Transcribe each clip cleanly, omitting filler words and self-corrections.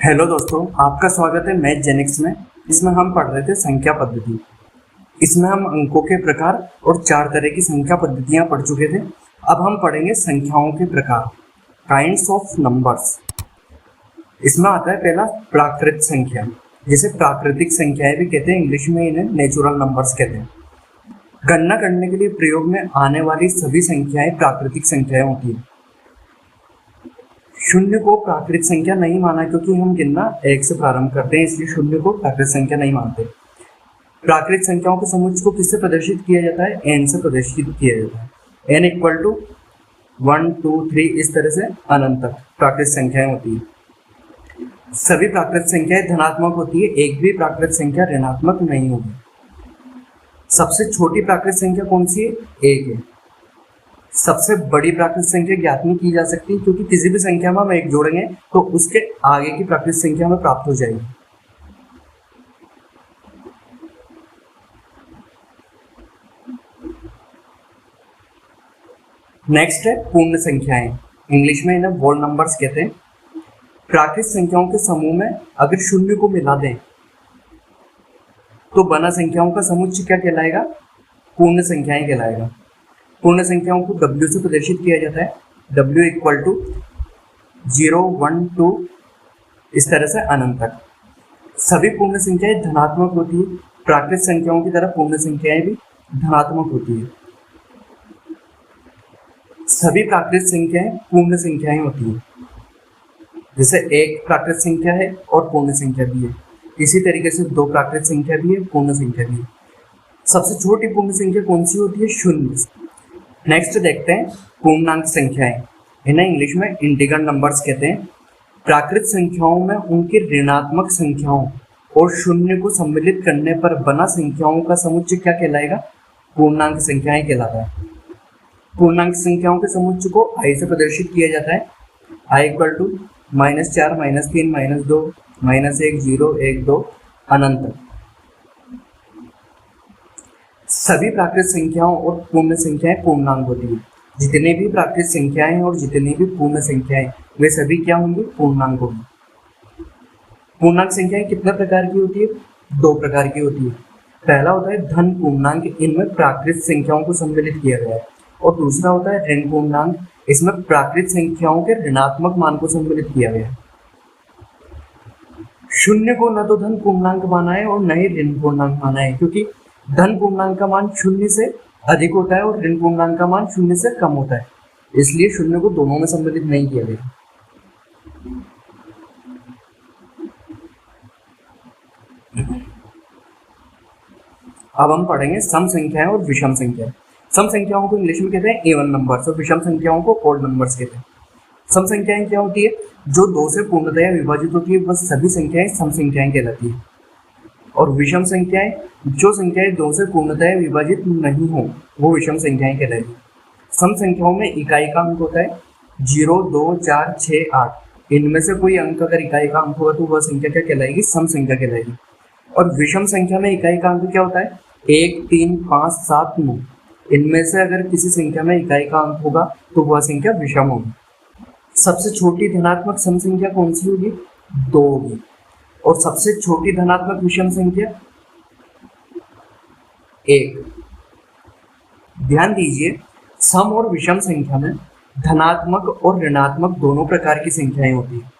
Hello दोस्तों, आपका स्वागत है मैथ जेनिक्स में। इसमें हम पढ़ रहे थे संख्या पद्धति। इसमें हम अंकों के प्रकार और 4 तरह की संख्या पद्धतियां पढ़ चुके थे। अब हम पढ़ेंगे संख्याओं के प्रकार, काइंड्स ऑफ नंबर्स। इसमें आता है पहला प्राकृत संख्या, जिसे प्राकृतिक संख्याएं भी कहते हैं, इंग्लिश में इन्हें नेचुरल नंबर्स कहते हैं। गणना करने के लिए प्रयोग में आने वाली सभी संख्याएं प्राकृतिक संख्याएं होती हैं। शून्य को प्राकृतिक संख्या नहीं माना क्योंकि हम गिनना 1 से प्रारंभ करते हैं, इसलिए शून्य को प्राकृतिक संख्या नहीं मानते। प्राकृतिक संख्याओं के समुच्चय को किससे प्रदर्शित किया जाता है? n से प्रदर्शित किया जाता है। n इक्वल टू 1 2 3 इस तरह से अनंत तक प्राकृतिक संख्याएं होती है। सभी प्राकृतिक संख्याएं धनात्मक होती है, एक भी प्राकृतिक संख्या ऋणात्मक नहीं होगी। सबसे छोटी प्राकृतिक संख्या कौन सी है? 1 है। सबसे बड़ी प्राकृतिक संख्या ज्ञात नहीं की जा सकती क्योंकि किसी भी संख्या में हम 1 जोड़ेंगे तो उसके आगे की प्राकृतिक संख्या हमें प्राप्त हो जाएगी। नेक्स्ट है पूर्ण संख्याएं, इंग्लिश में इन्हें होल नंबर्स कहते हैं। प्राकृतिक संख्याओं के समूह में अगर शून्य को मिला दें तो बना संख्याओं का समुच्चय क्या कहलाएगा? पूर्ण संख्याएं कहलाएगा। पूर्ण संख्याओं को W से प्रदर्शित किया जाता है, W इक्वल टू 0 1 2 इस तरह से अनंत तक। सभी पूर्ण संख्याएं धनात्मक होती है, प्राकृतिक संख्याओं की तरह पूर्ण संख्याएं भी धनात्मक होती है। सभी प्राकृतिक संख्याएं पूर्ण संख्याएं होती है, जैसे 1 प्राकृतिक संख्या है और पूर्ण संख्या भी है, इसी तरीके से 2 प्राकृतिक संख्या भी है, पूर्ण संख्या भी है। सबसे छोटी पूर्ण संख्या कौन सी होती है? 0। नेक्स्ट देखते हैं पूर्णांक संख्याएं, इन्हें इंग्लिश में इंटीग्रल नंबर्स कहते हैं। प्राकृतिक संख्याओं में उनकी ऋणात्मक संख्याओं और शून्य को सम्मिलित करने पर बना संख्याओं का समुच्चय क्या कहलाएगा? पूर्णांक संख्याएं कहलाता है। पूर्णांक संख्याओं के समुच्चय को i से प्रदर्शित किया जाता है, i इक्वल टू -4 -3 -2 -1 0 1 2 अनंत। सभी प्राकृतिक संख्याओं और पूर्ण संख्याएं पूर्णांक होती है। जितनी भी प्राकृतिक संख्याएं और जितनी भी पूर्ण संख्याएं वे सभी क्या होंगी? पूर्णांक होंगी। पूर्णांक संख्याएं कितने प्रकार की होती है? 2 प्रकार की होती है। पहला होता है धन पूर्णांक, इनमें प्राकृतिक संख्याओं को सम्मिलित किया गया है, और दूसरा होता है ऋण पूर्णांक, इसमें प्राकृतिक संख्याओं के ऋणात्मक मान को सम्मिलित किया गया है। शून्य को न तो धन पूर्णांक माना है और न ही ऋण पूर्णांक माना है, क्योंकि धन पूर्णांक का मान 0 से अधिक होता है और ऋण पूर्णांक का मान 0 से कम होता है, इसलिए शून्य को दोनों में सम्मिलित नहीं किया गया। अब हम पढ़ेंगे सम संख्याएं और विषम संख्याएं। सम संख्याओं को इंग्लिश में कहते हैं इवन नंबर्स और विषम संख्याओं को ऑड नंबर्स कहते हैं। सम संख्याएं क्या होती है? जो 2 से पूर्णतया विभाजित होती है वह सभी संख्याएं सम संख्याएं कहलाती है। और विषम संख्याएं, जो संख्याएं 2 से पूर्णतया विभाजित नहीं हो वो विषम संख्याएं कहलाएगी। सम संख्याओं में इकाई का अंक होता है 0 2 4 6 8, इनमें से कोई अंक अगर इकाई का अंक होगा तो वह संख्या क्या कहलाएगी? सम संख्या कहलाएगी। और विषम संख्या में इकाई का अंक क्या होता है? 1 3 5 7 9, इनमें से अगर किसी संख्या में इकाई का अंक होगा तो वह संख्या विषम होगी। सबसे छोटी धनात्मक सम संख्या कौन सी होगी? 2 होगी। और सबसे छोटी धनात्मक विषम संख्या 1। ध्यान दीजिए, सम और विषम संख्या में धनात्मक और ऋणात्मक दोनों प्रकार की संख्याएं होती है।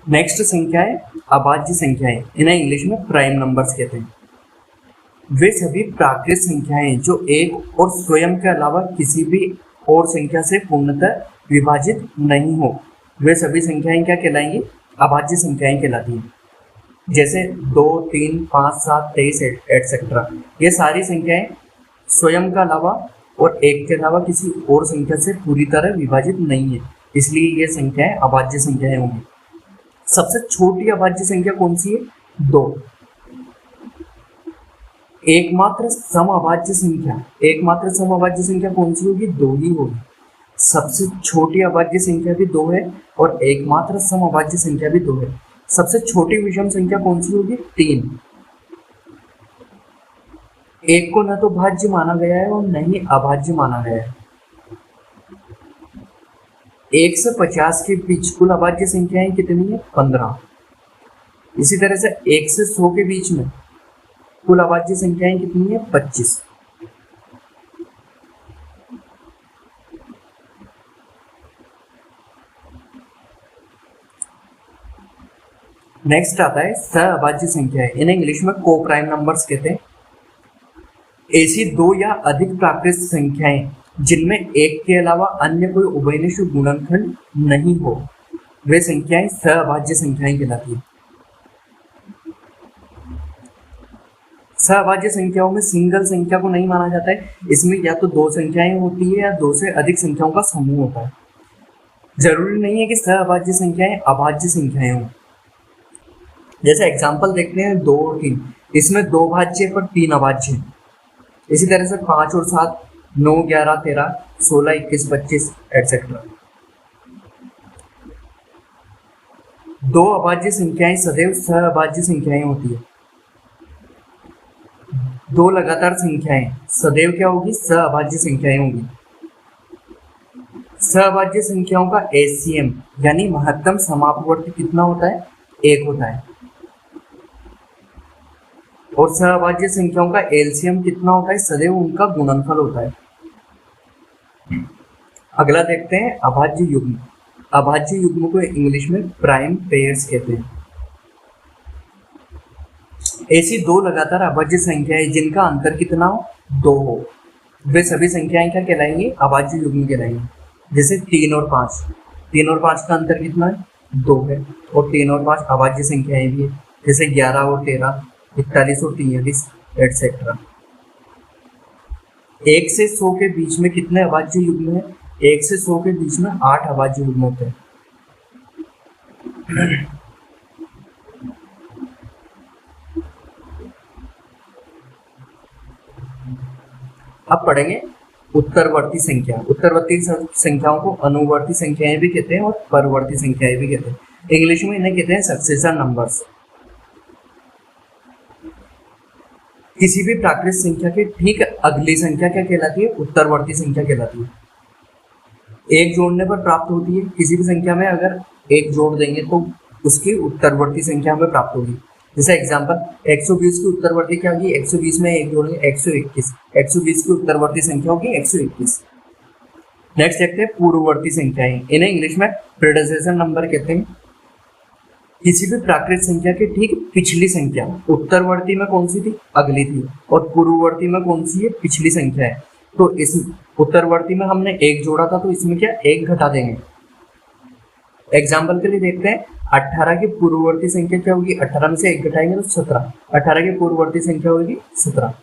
नेक्स्ट संख्या है अभाज्य संख्याएं, इन्हें इंग्लिश में प्राइम नंबर्स कहते हैं। वे सभी प्राकृतिक संख्याएं जो एक और स्वयं के अलावा किसी भी और संख्या से पूर्णतः विभाजित नहीं हो, वे सभी संख्याएं क्या कहलाएंगी? अभाज्य संख्याएं कहलाती हैं। जैसे 2 3 5 7 23 एटसेट्रा, ये सारी संख्याएं स्वयं के अलावा और एक के अलावा किसी और संख्या से पूरी तरह विभाजित नहीं है, इसलिए ये संख्याएं अभाज्य संख्याएं होंगी। सबसे छोटी अभाज्य संख्या कौन सी है? 2। एकमात्र सम अभाज्य संख्या कौन सी होगी? 2 ही होगी। सबसे छोटी अभाज्य संख्या भी 2 है और एकमात्र सम अभाज्य संख्या भी 2 है। सबसे छोटी विषम संख्या कौन सी होगी? 3। एक को न तो भाज्य माना गया है और न ही अभाज्य माना गया है। 1 से 50 के बीच कुल अभाज्य संख्याएं कितनी है? 15। इसी तरह से 1 से 100 के बीच में कुल अभाज्य संख्याएं कितनी है? 25। नेक्स्ट आता है सहअभाज्य संख्याएं, इन्हें इंग्लिश में को प्राइम नंबर्स कहते हैं। ऐसी दो या अधिक प्राकृत संख्याएं जिनमें एक के अलावा अन्य कोई उभयनिष्ठ गुणनखंड नहीं हो, वे संख्याएं सहअभाज्य संख्याएं कहलाती हैं। सहअभाज्य संख्याओं में सिंगल संख्या को नहीं माना जाता है, इसमें या तो दो संख्याएं होती है या दो से अधिक संख्याओं का समूह होता है। जरूरी नहीं है कि सहअभाज्य संख्याएं अभाज्य संख्याएं हों। जैसे एग्जाम्पल देखते हैं 2 और 3, इसमें 2 भाज्य पर 3 अभाज्य हैं। इसी तरह से 5 और 7, 9, 11, 13, 16, 21, 25 एटसेट्रा। 2 अभाज्य संख्याएं सदैव सहअभाज्य संख्याएं होती है। 2 लगातार संख्याएं सदैव क्या होगी? सहअभाज्य संख्याएं होंगी। सहअभाज्य संख्याओं का एचसीएम यानी महत्तम समापवर्ती कितना होता है? 1 होता है। और सहअभाज्य संख्याओं का एलसीएम कितना होता है? सदैव उनका गुणनफल होता है। अगला देखते हैं अभाज्य युग्म। अभाज्य युग्म को इंग्लिश में प्राइम पेयर्स कहते हैं। ऐसी 2 लगातार अभाज्य संख्याएं जिनका अंतर कितना हो? 2 हो, वे सभी संख्याएं क्या कहलाएंगी? अभाज्य युग्म कहलाएंगी। जैसे 3 और 5, 3 और 5 का अंतर कितना है? 2 है, और 3 और 5 अभाज्य संख्याएं भी है। जैसे 11 और 13, 41 और 43 एटसेट्रा। 1 से 100 के बीच में कितने अभाज्य युग्म हैं? 1 से 100 के बीच में 8 अभाज्य युग्म होते हैं। अब पढ़ेंगे उत्तरवर्ती संख्या। उत्तरवर्ती संख्याओं को अनुवर्ती संख्याएं भी कहते हैं और परवर्ती संख्याएं भी कहते हैं। इंग्लिश में इन्हें कहते हैं सक्सेसर नंबर्स। किसी भी प्राकृत संख्या के ठीक अगली संख्या क्या कहलाती है? उत्तरवर्ती संख्या कहलाती है। 1 जोड़ने पर प्राप्त होती है। किसी भी संख्या में अगर 1 जोड़ देंगे तो उसकी उत्तरवर्ती संख्या हमें प्राप्त होगी। जैसे एग्जांपल 120 की उत्तरवर्ती क्या होगी? 120 में 1 जोड़ेंगे 121। 120 की उत्तरवर्ती संख्या होगी 121। नेक्स्ट देखते हैं पूर्ववर्ती संख्याएं, इन्हें इंग्लिश में प्रेडेसेसर नंबर कहते हैं। किसी भी प्राकृत संख्या की ठीक पिछली संख्या उत्तरवर्ती में कौन सी थी? अगली थी। और पूर्ववर्ती में कौन सी है? पिछली संख्या है। तो इस उत्तरवर्ती में हमने 1 जोड़ा था तो इसमें क्या 1 घटा देंगे। एग्जाम्पल के लिए देखते हैं 18 की पूर्ववर्ती संख्या क्या होगी? 18 में से 1 घटाएंगे तो 17। 18 की पूर्ववर्ती संख्या होगी 17।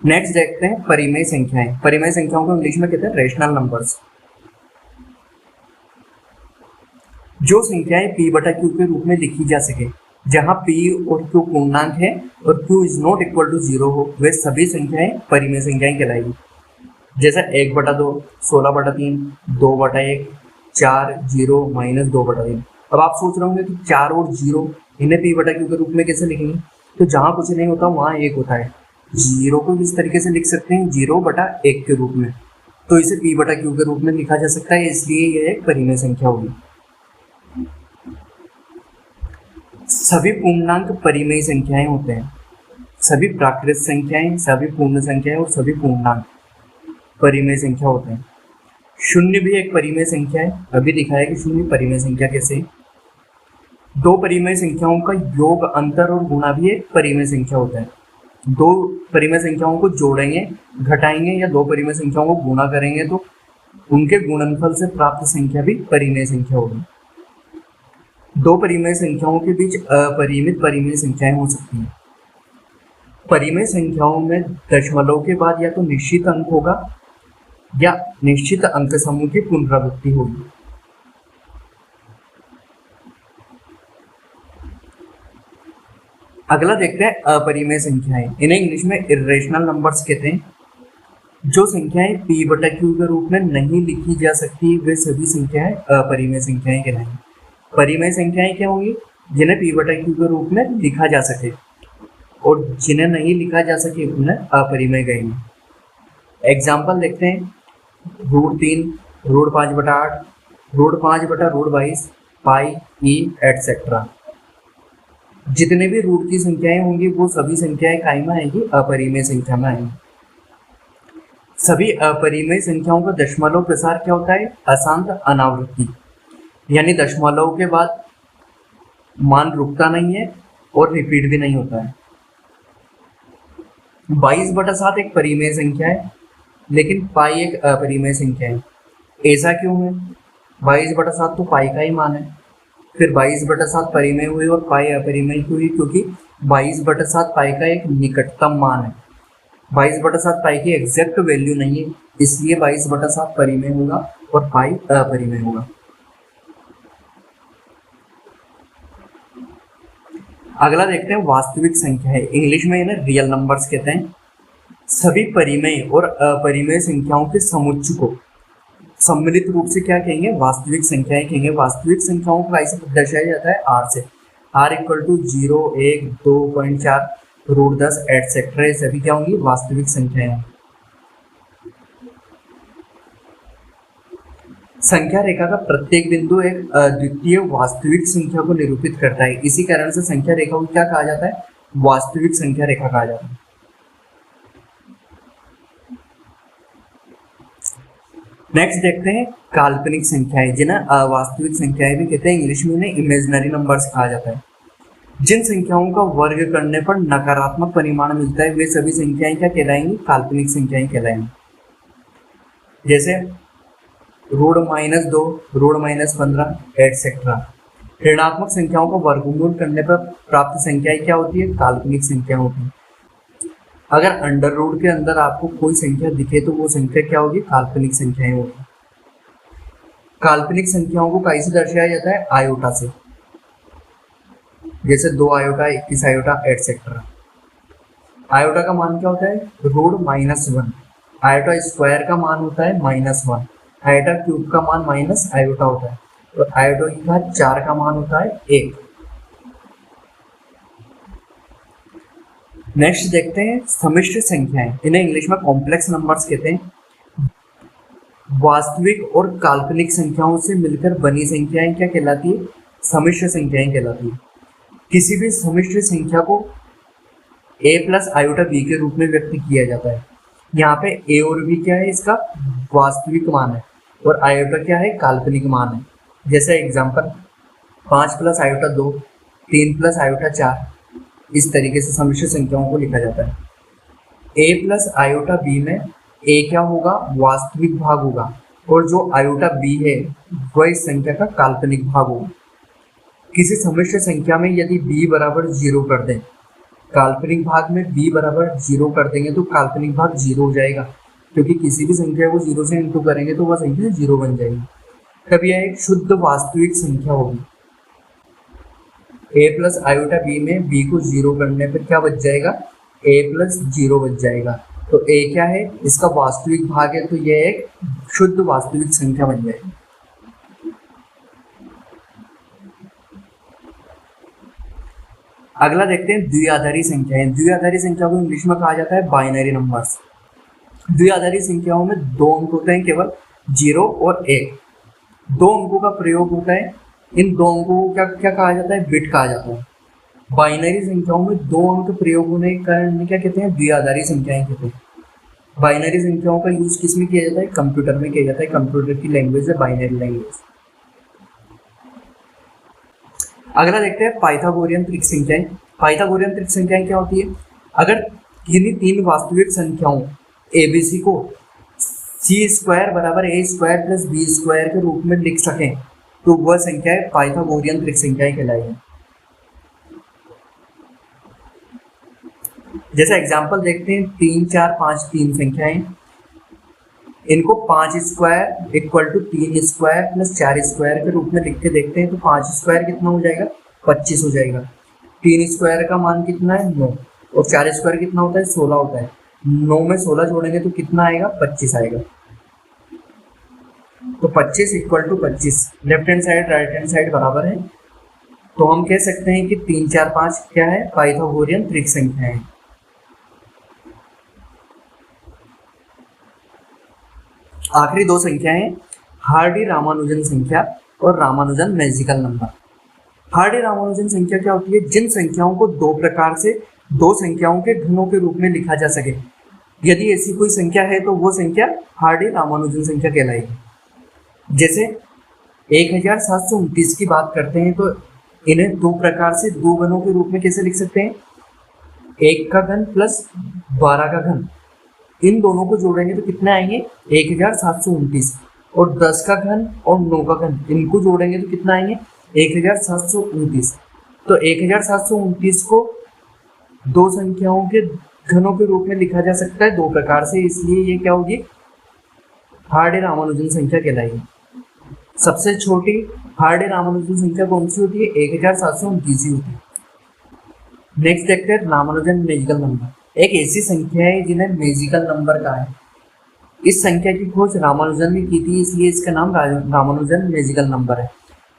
नेक्स्ट देखते हैं परिमेय संख्याएं। परिमेय संख्याओं को इंग्लिश में कहते हैं रेशनल नंबर्स। जो संख्याएं p बटा q के रूप में लिखी जा सके, जहां p और q पूर्णांक है और q is not equal to 0 हो, वे सभी संख्याएं परिमेय संख्याएं कहलाएगी। जैसे 1/2, 16/3, 2/1, 4, 0, -2/3। अब आप सोच रहे होंगे कि 4 और 0 इन्हें p बटा q के रूप में कैसे लिखेंगे? तो जहां कुछ नहीं होता वहां 1 होता है। 0 को इस तरीके से लिख सकते हैं 0/1 के रूप में, तो इसे p बटा q के रूप में लिखा जा सकता है, इसलिए यह एक परिमेय संख्या होगी। सभी पूर्णांक परिमेय संख्याएं होते हैं। सभी प्राकृत संख्याएं, सभी पूर्ण संख्याएं और सभी पूर्णांक परिमेय संख्या होते हैं। शून्य भी एक परिमेय संख्या है। अभी दिखाया कि शून्य परिमेय संख्या कैसे है। 2 परिमेय संख्याओं का योग, अंतर और गुणा भी एक परिमेय संख्या होता है। 2 परिमेय संख्याओं को जोड़ेंगे, घटाएंगे या 2 परिमेय संख्याओं को गुणा करेंगे तो उनके गुणनफल से प्राप्त संख्या भी परिमेय संख्या होगी। 2 परिमेय संख्याओं के बीच अपरिमित परिमेय संख्याएं हो सकती हैं। परिमेय संख्याओं में दशमलव के बाद या तो निश्चित अंक होगा या निश्चित अंक समूह की पुनरावृत्ति होगी। अगला देखते हैं अपरिमेय संख्याएं, इन्हें इंग्लिश में इर्रेशनल नंबर्स कहते हैं। जो संख्याएं p बटा q के रूप में नहीं लिखी जा सकती वे सभी संख्याएं अपरिमेय संख्याएं कहलाएंगी। परिमेय संख्याएं क्या होंगी? जिन्हें p बटा q के रूप में लिखा जा सके, और जिन्हें नहीं लिखा जा सके उन्हें अपरिमेय कहेंगे। एग्जाम्पल देखते हैं, √3, √5/8, √5/√22, पाई, ई एटसेट्रा। जितने भी रूट की संख्याएं होंगी वो सभी संख्याएं काय में आएंगी? अपरिमेय संख्या में आएंगी। सभी अपरिमेय संख्याओं का दशमलव प्रसार क्या होता है? अशांत अनावृत्ति, यानी दशमलव के बाद मान रुकता नहीं है और रिपीट भी नहीं होता है। 22/7 एक परिमेय संख्या है, लेकिन पाई एक अपरिमेय संख्या है। ऐसा क्यों है? 22/7 तो पाई का ही मान है, फिर 22/7 परिमेय हुई और पाई अपरिमेय क्यों हुई? क्योंकि 22/7 पाई का एक निकटतम मान है। 22/7 पाई की एग्जैक्ट वैल्यू नहीं है, इसलिए 22/7 परिमेय होगा और पाई अपरिमेय होगा। अगला देखते हैं वास्तविक संख्या है, इंग्लिश में इन्हें रियल नंबर्स कहते हैं। सभी परिमेय और अपरिमेय संख्याओं के समुच्चय को सम्मिलित रूप से क्या कहेंगे? वास्तविक संख्याएं कहेंगे। वास्तविक संख्याओं को ऐसे दर्शाया जाता है r से। r = 0, 1, 2.4, √10 etcetera. ये सभी क्या होंगी? वास्तविक संख्याएं। संख्या रेखा का प्रत्येक बिंदु एक अद्वितीय वास्तविक संख्या को निरूपित करता है। इसी कारण से संख्या रेखा को क्या कहा जाता है? वास्तविक संख्या रेखा कहा जाता है। नेक्स्ट देखते हैं काल्पनिक संख्याएं, जिन्हें अवास्तविक संख्याएं भी कहते हैं। इंग्लिश में इन्हें इमेजिनरी नंबर्स कहा जाता है। जिन संख्याओं का वर्ग करने पर नकारात्मक परिमाण मिलता है वे सभी संख्याएं क्या कहलाएंगी? काल्पनिक संख्याएं कहलाएंगी। जैसे √-2, √-15 एटसेट्रा। ऋणात्मक संख्याओं का वर्गमूल करने पर प्राप्त संख्याएं क्या होती है? काल्पनिक संख्या होती है। अगर अंडर रूट के अंदर आपको कोई संख्या दिखे तो वो संख्या क्या होगी? काल्पनिक संख्याएं होगी। काल्पनिक संख्याओं को कैसे दर्शाया जाता है? आयोटा से, जैसे 2 आयोटा, 21 आयोटा एटसेट्रा। आयोटा का मान क्या होता है? √-1। आयोटा स्क्वायर का मान होता है -1। आयोटा क्यूब का मान माइनस आयोटा होता है, और आयोटा की घात 4 का मान होता है 1। नेक्स्ट देखते हैं सम्मिश्र संख्याएं, इन्हें इंग्लिश में कॉम्प्लेक्स नंबर्स कहते हैं। वास्तविक और काल्पनिक संख्याओं से मिलकर बनी संख्याएं क्या कहलाती है? सम्मिश्र संख्याएं कहलाती है। किसी भी सम्मिश्र संख्या को a + आयोटा b के रूप में व्यक्त किया जाता है। यहाँ पे a और b क्या है? इसका वास्तविक मान है, और आयोटा क्या है? काल्पनिक मान है। जैसे एग्जांपल 5 + आयोटा 2, 3 + आयोटा 4, इस तरीके से सम्मिश्र संख्याओं को लिखा जाता है। a + आयोटा b में a क्या होगा? वास्तविक भाग होगा, और जो आयोटा b है वह इस संख्या का काल्पनिक भाग होगा। किसी सम्मिश्र संख्या में यदि b = 0 कर दें, काल्पनिक भाग में b = 0 कर देंगे तो काल्पनिक भाग 0 हो जाएगा, क्योंकि किसी भी संख्या को 0 से इंटू करेंगे तो वह संख्या 0 बन जाएगी। तब यह एक शुद्ध वास्तविक संख्या होगी। a + आयोटा b में b को 0 करने पर क्या बच जाएगा? a + 0 बच जाएगा। तो a क्या है? इसका वास्तविक भाग है, तो यह एक शुद्ध वास्तविक संख्या बन जाएगी। अगला देखते हैं द्विआधारी संख्याएं। द्विआधारी संख्या को इंग्लिश में कहा जाता है बाइनरी नंबर्स। द्विआधारी संख्याओं में 2 अंक होते हैं, केवल 0 और 1। 2 अंकों का प्रयोग होता है। इन 2 अंकों को क्या कहा जाता है? बिट कहा जाता है। बाइनरी संख्याओं में 2 अंक प्रयोग होने के कारण क्या कहते हैं? द्विआधारी संख्याएं कहते हैं। बाइनरी संख्याओं का यूज किस में किया जाता है? कंप्यूटर में किया जाता है। कंप्यूटर की लैंग्वेज है बाइनरी लैंग्वेज। अगला देखते हैं पाइथागोरियन त्रिक संख्याएं। पाइथागोरियन त्रिक संख्याएं क्या होती है? अगर किन्हीं 3 वास्तविक संख्याओं एबीसी को c² = a² + b² के रूप में लिख सकें तो वह संख्याएं पाइथागोरियन त्रिक संख्याएं कहलाएगी। जैसे एग्जांपल देखते हैं 3, 4, 5 3 संख्याएं। इनको 5² = 3² + 4² के रूप में लिख के देखते हैं तो 5² कितना हो जाएगा? 25 हो जाएगा। 3² का मान कितना है? 9, और 4² कितना होता है? 16 होता है। 9 में 16 जोड़ेंगे तो कितना आएगा, 25 आएगा। तो 25 equal to 25, left hand side right hand side बराबर है, तो हम कह सकते हैं कि 3 4 5 क्या है, पाइथागोरियन त्रिक संख्या है। आखिरी दो संख्याएं हैं, हार्डी रामानुजन संख्या और Ramanujan magical number. Hardy Ramanujan संख्या क्या होती है, जिन संख्याओं को दो प्रकार से दो संख्याओं के घनों के रूप में लिखा जा सके, यदि ऐसी कोई संख्या है तो वो संख्या हार्डी रामानुजन संख्या कहलाएगी। जैसे 1729 की बात करते हैं तो इन्हें दो प्रकार से दो घनों के रूप में कैसे लिख सकते हैं, 1 का घन प्लस 12 का घन, इन दोनों को जोड़ेंगे तो कितने आएंगे, 1729, और 10 का घन और 9 का घन, इनको जोड़ेंगे तो कितना आएंगे, 1729। तो 1729 को दो संख्याओं के घनों के रूप में लिखा जा सकता है दो प्रकार से, इसलिए ये क्या होगी, हार्डी रामानुजन संख्या कहलाएगी। सबसे छोटी हार्डी रामानुजन संख्या कौन सी होती है, 1729 ही होती है। नेक्स्ट देखते हैं रामानुजन मैजिकल नंबर। एक ऐसी संख्या है जिन्हें मैजिकल नंबर कहा है। इस संख्या की खोज रामानुजन ने की थी, इसलिए इसका नाम रामानुजन मैजिकल नंबर है।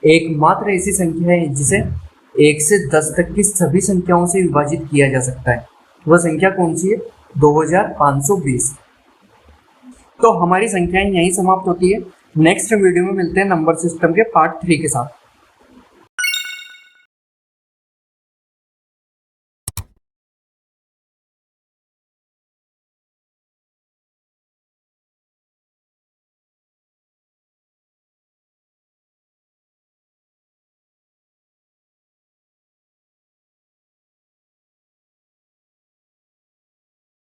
एकमात्र ऐसी संख्या है जिसे 1 से 10 तक की सभी संख्याओं से विभाजित किया जा सकता है। वह संख्या कौन सी है, 2520। तो हमारी संख्याएं यहीं समाप्त होती है। नेक्स्ट वीडियो में मिलते हैं नंबर सिस्टम के पार्ट 3 के साथ।